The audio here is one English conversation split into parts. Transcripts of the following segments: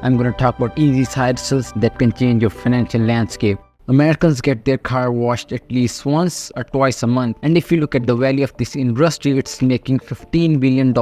I'm going to talk about easy side hustles that can change your financial landscape. Americans get their car washed at least once or twice a month, and if you look at the value of this industry, it's making $15 billion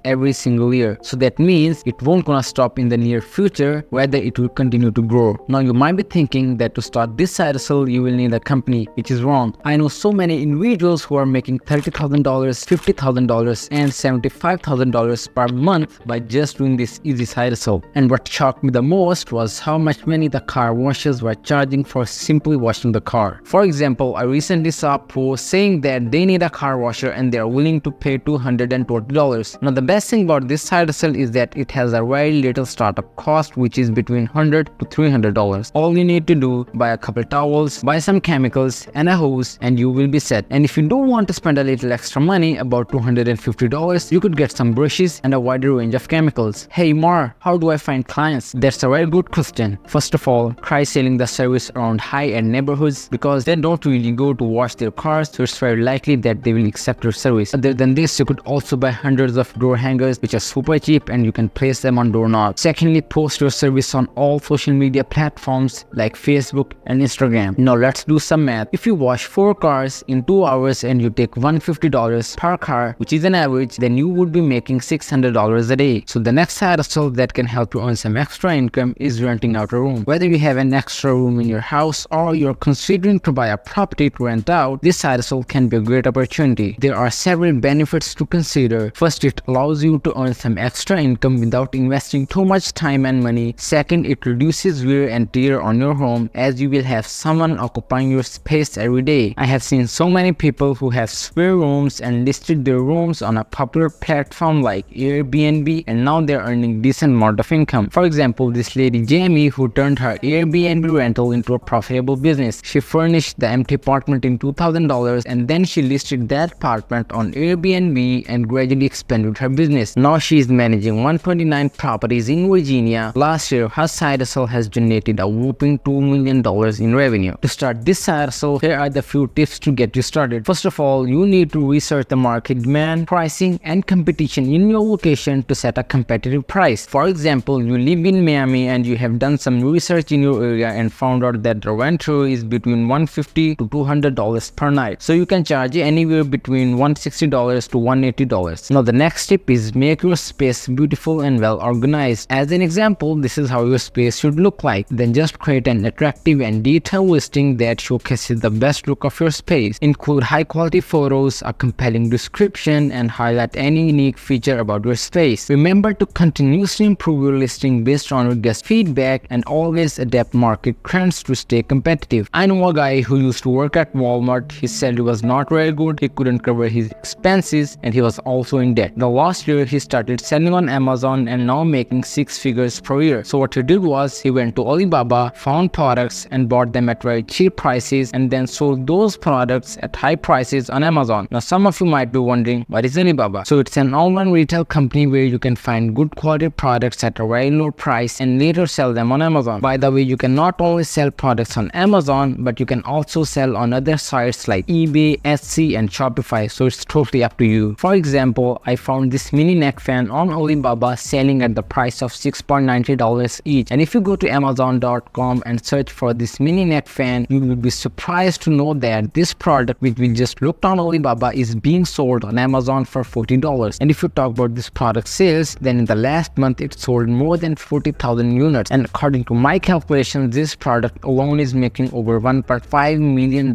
every single year. So that means it won't gonna stop in the near future, whether it will continue to grow. Now you might be thinking that to start this side hustle you will need a company, which is wrong. I know so many individuals who are making $30,000, $50,000 and $75,000 per month by just doing this easy side hustle. And what shocked me the most was how much money the car washers were charging for simply washing the car. For example, I recently saw a post saying that they need a car washer and they are willing to pay $220. Now the best thing about this side hustle is that it has a very little startup cost, which is between $100 to $300. All you need to do, buy a couple towels, buy some chemicals and a hose, and you will be set. And if you don't want to spend a little extra money, about $250, you could get some brushes and a wider range of chemicals. Hey Mar, how do I find clients? That's a very good question. First of all, try selling the service around high-end neighborhoods, because they don't really go to wash their cars, so it's very likely that they will accept your service. Other than this, you could also buy hundreds of door hangers which are super cheap and you can place them on doorknobs. Secondly, post your service on all social media platforms like Facebook and Instagram. Now let's do some math. If you wash 4 cars in 2 hours and you take $150 per car, which is an average, then you would be making $600 a day. So the next side hustle that can help you earn some extra income is renting out a room. Whether you have an extra room in your house or you're considering to buy a property to rent out, this side hustle can be a great opportunity. There are several benefits to consider. First, it allows you to earn some extra income without investing too much time and money. Second, it reduces wear and tear on your home, as you will have someone occupying your space every day. I have seen so many people who have spare rooms and listed their rooms on a popular platform like Airbnb, and now they're earning decent amount of income. For example, this lady Jamie, who turned her Airbnb rental into a profitable business. She furnished the empty apartment in $2,000 and then she listed that apartment on Airbnb and gradually expanded her business. Now she is managing 129 properties in Virginia. Last year, her side hustle has generated a whopping $2 million in revenue. To start this side hustle, here are the few tips to get you started. First of all, you need to research the market demand, pricing, and competition in your location to set a competitive price. For example, you live in Miami and you have done some research in your area and found out that the rent is between $150 to $200 per night. So you can charge anywhere between $160 to $180. Now the next tip is make your space beautiful and well organized. As an example, this is how your space should look like. Then just create an attractive and detailed listing that showcases the best look of your space. Include high quality photos, a compelling description, and highlight any unique feature about your space. Remember to continuously improve your listing based on your guest feedback and always adapt market trends to stay competitive. I know a guy who used to work at Walmart. His salary was not very good, he couldn't cover his expenses, and he was also in debt. The last year he started selling on Amazon and now making 6 figures per year. So what he did was he went to Alibaba, found products and bought them at very cheap prices and then sold those products at high prices on Amazon. Now some of you might be wondering, what is Alibaba? So it's an online retail company where you can find good quality products at a very low price and later sell them on Amazon. By the way, you can not only sell products on Amazon, but you can also sell on other sites like eBay, Etsy, and Shopify, so it's totally up to you. For example, I found this mini neck fan on Alibaba selling at the price of $6.90 each, and if you go to Amazon.com and search for this mini neck fan, you will be surprised to know that this product, which we just looked on Alibaba, is being sold on Amazon for $40. And if you talk about this product sales, then in the last month it sold more than 40,000 units, and according to my calculations, this product alone is making over $1.5 million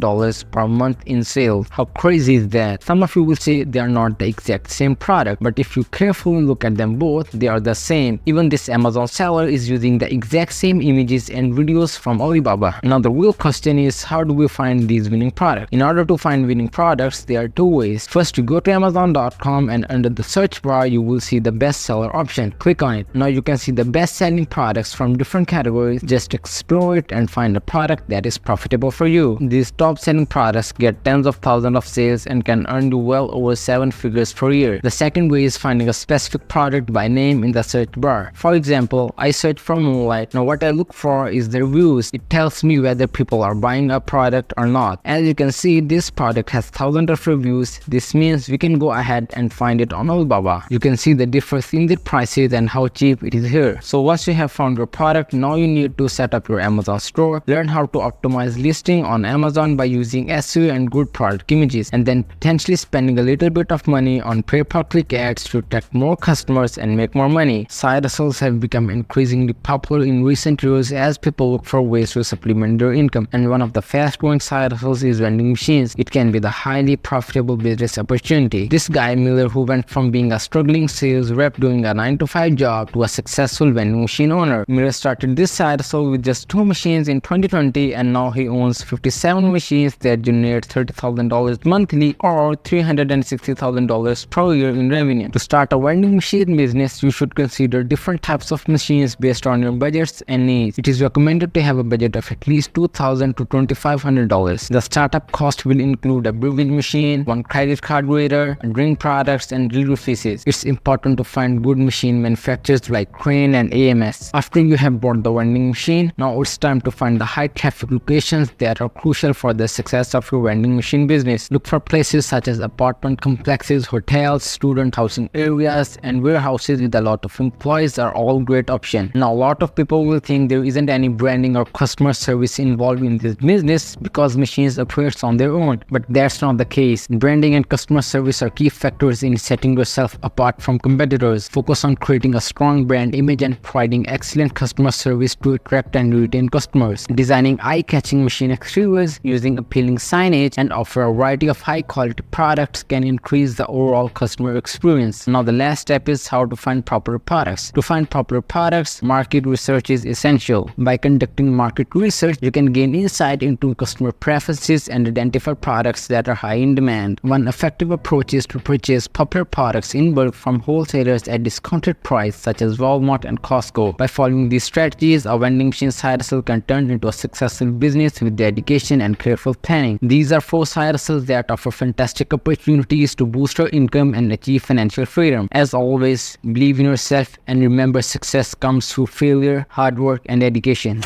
per month in sales. How crazy is that? Some of you will say they are not the exact same product, but if you carefully look at them both, they are the same. Even this Amazon seller is using the exact same images and videos from Alibaba. Now the real question is, how do we find these winning products? In order to find winning products, there are 2 ways. First, you go to Amazon.com and under the search bar, you will see the bestseller option. Click on it. Now you can see the best selling products from different categories. Just explore it and find a product product that is profitable for you. These top-selling products get tens of thousands of sales and can earn you well over 7 figures per year. The second way is finding a specific product by name in the search bar. For example, I search for Moonlight. Now what I look for is the reviews. It tells me whether people are buying a product or not. As you can see, this product has thousands of reviews. This means we can go ahead and find it on Alibaba. You can see the difference in the prices and how cheap it is here. So once you have found your product, now you need to set up your Amazon store, learn how to optimize listing on Amazon by using SEO and good product images, and then potentially spending a little bit of money on pay-per-click ads to attract more customers and make more money. Side hustles have become increasingly popular in recent years as people look for ways to supplement their income, and one of the fast-growing side hustles is vending machines. It can be the highly profitable business opportunity. This guy Miller, who went from being a struggling sales rep doing a 9-to-5 job to a successful vending machine owner. Miller started this side hustle with just 2 machines in 2020, and now he owns 57 machines that generate $30,000 monthly or $360,000 per year in revenue. To start a vending machine business, you should consider different types of machines based on your budgets and needs. It is recommended to have a budget of at least $2,000 to $2,500. The startup cost will include a brewing machine, 1 credit card reader, drink products, and delivery fees. It's important to find good machine manufacturers like Crane and AMS. After you have bought the vending machine, now it's time to find the high traffic locations that are crucial for the success of your vending machine business. Look for places such as apartment complexes, hotels, student housing areas, and warehouses with a lot of employees are all great options. Now a lot of people will think there isn't any branding or customer service involved in this business because machines operate on their own, but that's not the case. Branding and customer service are key factors in setting yourself apart from competitors. Focus on creating a strong brand image and providing excellent customer service to attract and retain customers. Designing eye-catching machine exteriors, using appealing signage, and offer a variety of high-quality products can increase the overall customer experience. Now the last step is how to find popular products. To find popular products, market research is essential. By conducting market research, you can gain insight into customer preferences and identify products that are high in demand. One effective approach is to purchase popular products in bulk from wholesalers at discounted price such as Walmart and Costco. By following these strategies, a vending machine side hustle can turn into a successful business with dedication and careful planning. These are 4 side hustles that offer fantastic opportunities to boost your income and achieve financial freedom. As always, believe in yourself and remember, success comes through failure, hard work, and dedication.